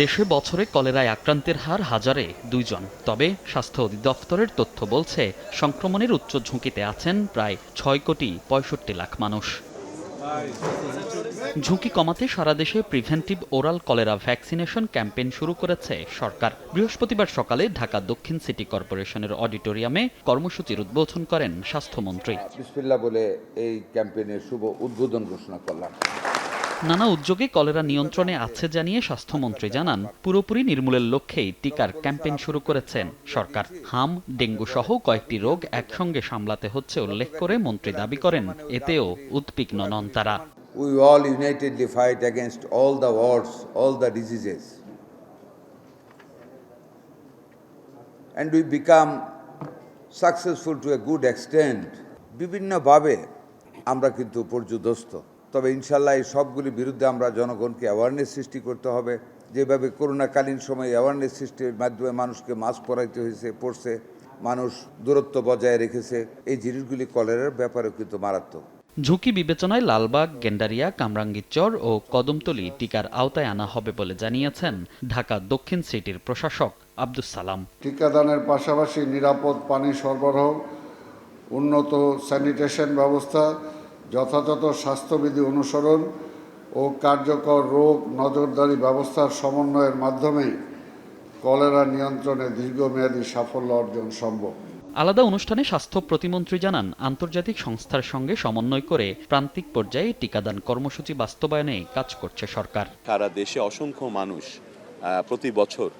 দেশে বছরে কলেরায় আক্রান্তের হার হাজারে 2 জন। তবে স্বাস্থ্য অধিদপ্তরের তথ্য বলছে সংক্রমণের উচ্চ ঝুঁকিতে আছেন প্রায় 6,65,00,000 মানুষ। ঝুঁকি কমাতে সারা দেশে preventive oral cholera vaccination campaign শুরু করেছে সরকার। বৃহস্পতিবার সকালে ঢাকা দক্ষিণ সিটি কর্পোরেশনের অডিটোরিয়ামে কর্মসূচির উদ্বোধন করেন স্বাস্থ্যমন্ত্রী। বিসমিল্লাহ বলে এই ক্যাম্পেইনের শুভ উদ্বোধন ঘোষণা করলাম। নানা উদ্যোগে কলেরা নিয়ন্ত্রণে আছে জানিয়ে স্বাস্থ্যমন্ত্রী জানান, পুরোপুরি নির্মূলের লক্ষ্যেই টিকার ক্যাম্পেইন শুরু করেছেন সরকার। হাম, ডেঙ্গু সহ কয়েকটি রোগ একসঙ্গে সামলাতে হচ্ছে উল্লেখ করে মন্ত্রী দাবি করেন, এতেও উদ্বিগ্ন নন তারা। We all unitedly fight against all the wars, all the diseases. And we become successful to a good extent. বিভিন্নভাবে আমরা কিন্তু পর্যুদস্ত। তবে ইনশাল্লাহ এই সবগুলির বিরুদ্ধে আমরা জনগণকে অ্যাওয়ারনেস সৃষ্টি করতে হবে। যেভাবে করোনাকালীন সময়ে অ্যাওয়ারনেস সৃষ্টির মাধ্যমে মানুষকে মাস্ক পরাইতে পড়ছে, মানুষ দূরত্ব বজায় রেখেছে, এই জিনিসগুলি কলেরার ব্যাপারেও কিন্তু মারাত্মক। ঝুঁকি বিবেচনায় লালবাগ, গেন্ডারিয়া, কামরাঙ্গীরচর ও কদমতলী টিকার আওতায় আনা হবে বলে জানিয়েছেন ঢাকা দক্ষিণ সিটির প্রশাসক আব্দুস সালাম। টিকাদানের পাশাপাশি নিরাপদ পানি সরবরাহ, উন্নত স্যানিটেশন ব্যবস্থা, যথাযথ স্বাস্থ্যবিধি অনুসরণ ও কার্যকর রোগ নজরদারি ব্যবস্থার সমন্বয়ের মাধ্যমেই কলেরা নিয়ন্ত্রণে দীর্ঘমেয়াদী সাফল্য অর্জন সম্ভব। আলাদা অনুষ্ঠানে স্বাস্থ্য প্রতিমন্ত্রী জানান, আন্তর্জাতিক সংস্থার সঙ্গে সমন্বয় করে প্রান্তিক পর্যায়ে টিকাদান কর্মসূচি বাস্তবায়নে কাজ করছে সরকার। সারা দেশে অসংখ্য মানুষ প্রতি বছর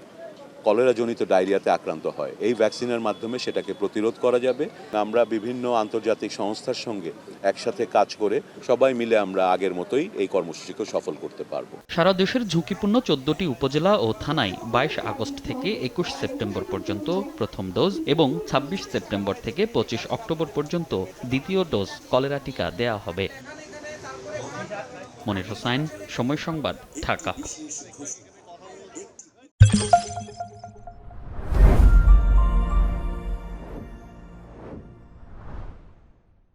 কলেরাজনিত ডায়রিয়াতে আক্রান্ত হয়। এই ভ্যাকসিনের মাধ্যমে সেটাকে প্রতিরোধ করা যাবে। আমরা বিভিন্ন আন্তর্জাতিক সংস্থার সঙ্গে একসাথে কাজ করে সবাই মিলে আমরা আগের মতোই এই কর্মসূচিকে সফল করতে পারব। সারা দেশের ঝুঁকিপূর্ণ 14টি উপজেলা ও থানায় 22 আগস্ট থেকে 21 সেপ্টেম্বর পর্যন্ত প্রথম ডোজ এবং 26 সেপ্টেম্বর থেকে 25 অক্টোবর পর্যন্ত দ্বিতীয় ডোজ কলেরা টিকা দেয়া হবে। মনির হোসাইন, সময় সংবাদ, ঢাকা।